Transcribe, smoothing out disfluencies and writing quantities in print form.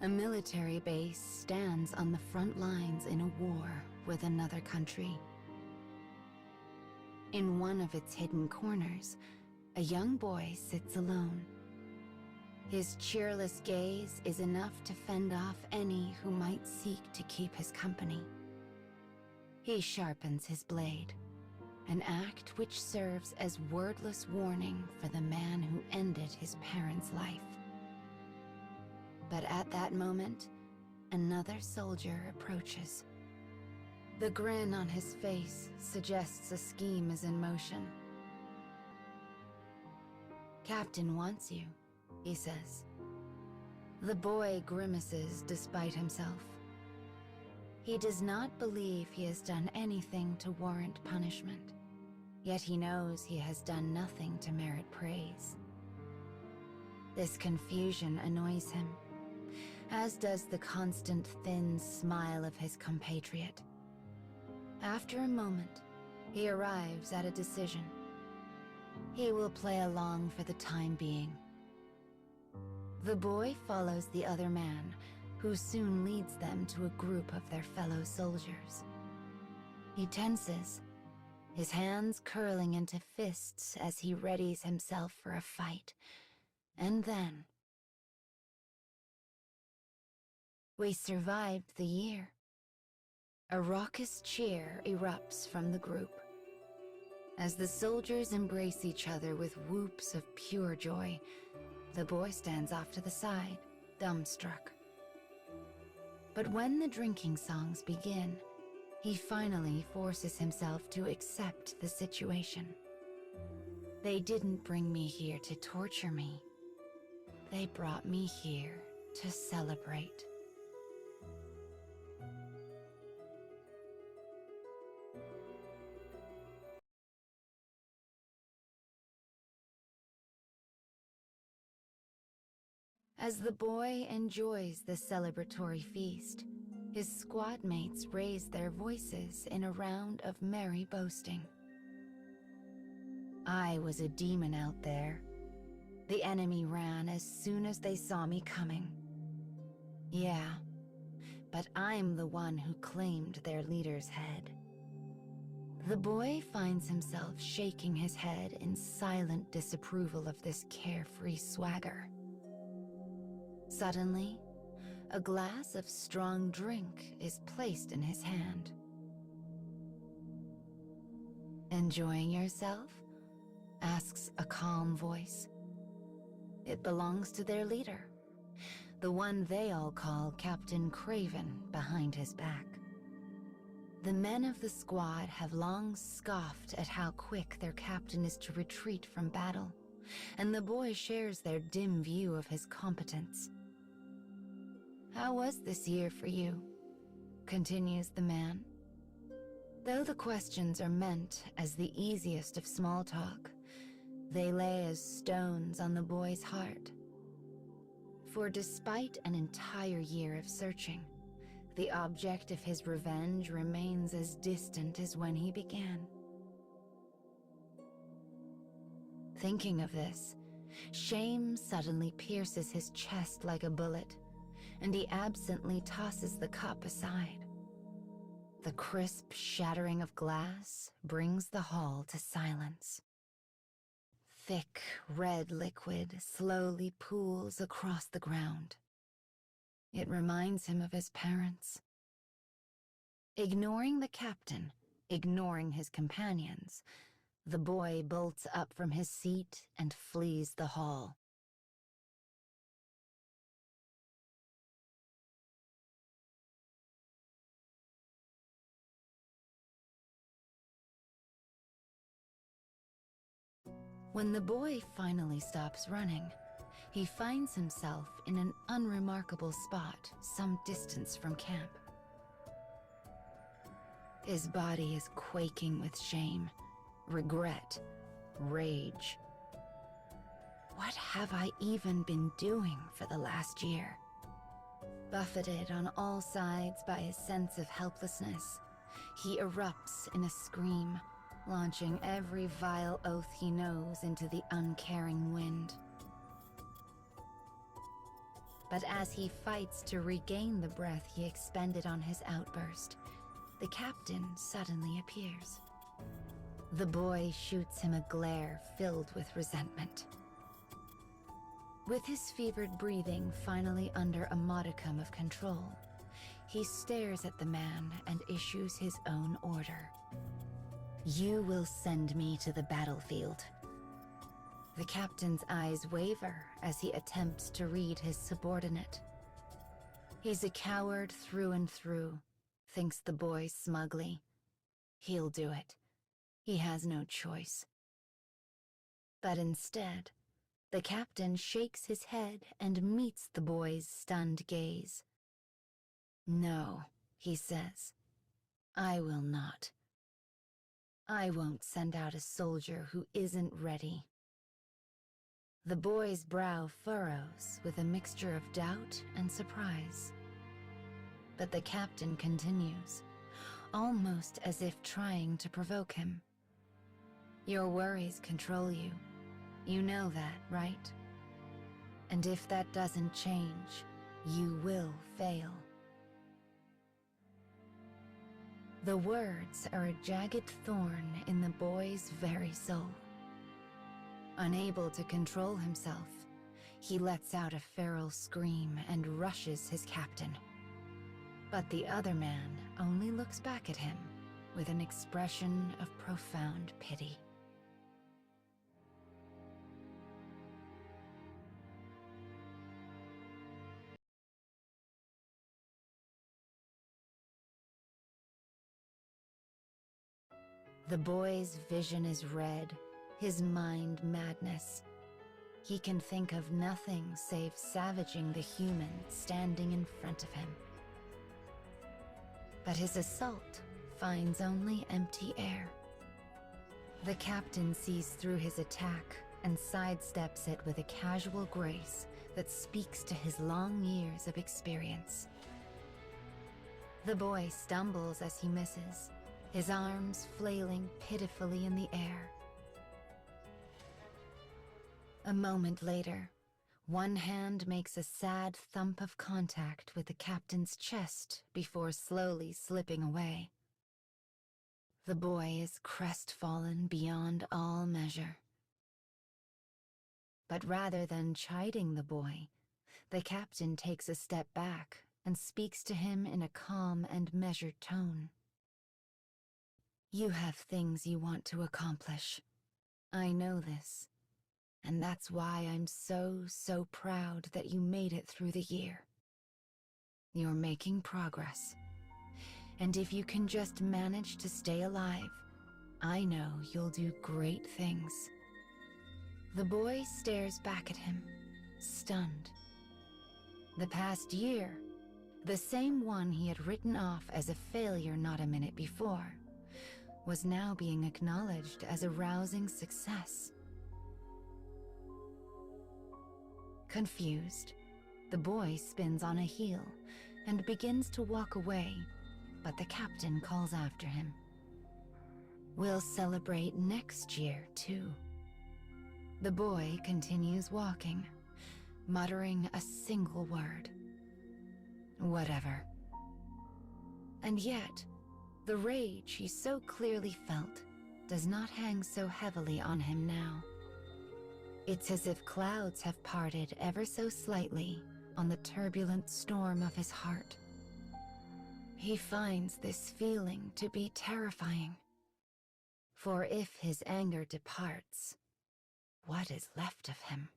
A military base stands on the front lines in a war with another country. In one of its hidden corners, a young boy sits alone. His cheerless gaze is enough to fend off any who might seek to keep his company. He sharpens his blade, an act which serves as wordless warning for the man who ended his parents' life. But at that moment, another soldier approaches. The grin on his face suggests a scheme is in motion. "Captain wants you," he says. The boy grimaces despite himself. He does not believe he has done anything to warrant punishment, yet he knows he has done nothing to merit praise. This confusion annoys him, as does the constant thin smile of his compatriot. After a moment, he arrives at a decision. He will play along for the time being. The boy follows the other man, who soon leads them to a group of their fellow soldiers. He tenses, his hands curling into fists as he readies himself for a fight. And then... We survived the year. A raucous cheer erupts from the group. As the soldiers embrace each other with whoops of pure joy, the boy stands off to the side, dumbstruck. But when the drinking songs begin, he finally forces himself to accept the situation. They didn't bring me here to torture me. They brought me here to celebrate. As the boy enjoys the celebratory feast, his squad mates raise their voices in a round of merry boasting. I was a demon out there. The enemy ran as soon as they saw me coming. Yeah, but I'm the one who claimed their leader's head. The boy finds himself shaking his head in silent disapproval of this carefree swagger. Suddenly, a glass of strong drink is placed in his hand. "Enjoying yourself?" asks a calm voice. It belongs to their leader, the one they all call Captain Craven behind his back. The men of the squad have long scoffed at how quick their captain is to retreat from battle, and the boy shares their dim view of his competence. "How was this year for you?" continues the man. Though the questions are meant as the easiest of small talk, they lay as stones on the boy's heart. For despite an entire year of searching, the object of his revenge remains as distant as when he began. Thinking of this, shame suddenly pierces his chest like a bullet, and he absently tosses the cup aside. The crisp shattering of glass brings the hall to silence. Thick, red liquid slowly pools across the ground. It reminds him of his parents. Ignoring the captain, ignoring his companions, the boy bolts up from his seat and flees the hall. When the boy finally stops running, he finds himself in an unremarkable spot some distance from camp. His body is quaking with shame, regret, rage. What have I even been doing for the last year? Buffeted on all sides by a sense of helplessness, he erupts in a scream, launching every vile oath he knows into the uncaring wind. But as he fights to regain the breath he expended on his outburst, the captain suddenly appears. The boy shoots him a glare filled with resentment. With his fevered breathing finally under a modicum of control, he stares at the man and issues his own order. You will send me to the battlefield. The captain's eyes waver as he attempts to read his subordinate. He's a coward through and through, thinks the boy smugly. He'll do it. He has no choice. But instead, the captain shakes his head and meets the boy's stunned gaze. No, he says. I will not. I won't send out a soldier who isn't ready. The boy's brow furrows with a mixture of doubt and surprise. But the captain continues, almost as if trying to provoke him. Your worries control you. You know that, right? And if that doesn't change, you will fail. The words are a jagged thorn in the boy's very soul. Unable to control himself, he lets out a feral scream and rushes his captain. But the other man only looks back at him with an expression of profound pity. The boy's vision is red, his mind madness. He can think of nothing save savaging the human standing in front of him. But his assault finds only empty air. The captain sees through his attack and sidesteps it with a casual grace that speaks to his long years of experience. The boy stumbles as he misses, his arms flailing pitifully in the air. A moment later, one hand makes a sad thump of contact with the captain's chest before slowly slipping away. The boy is crestfallen beyond all measure. But rather than chiding the boy, the captain takes a step back and speaks to him in a calm and measured tone. You have things you want to accomplish. I know this. And that's why I'm so proud that you made it through the year. You're making progress. And if you can just manage to stay alive, I know you'll do great things. The boy stares back at him, stunned. The past year, the same one he had written off as a failure not a minute before, was now being acknowledged as a rousing success. Confused, the boy spins on a heel and begins to walk away, but the captain calls after him. We'll celebrate next year, too. The boy continues walking, muttering a single word. Whatever. And yet, the rage he so clearly felt does not hang so heavily on him now. It's as if clouds have parted ever so slightly on the turbulent storm of his heart. He finds this feeling to be terrifying. For if his anger departs, what is left of him?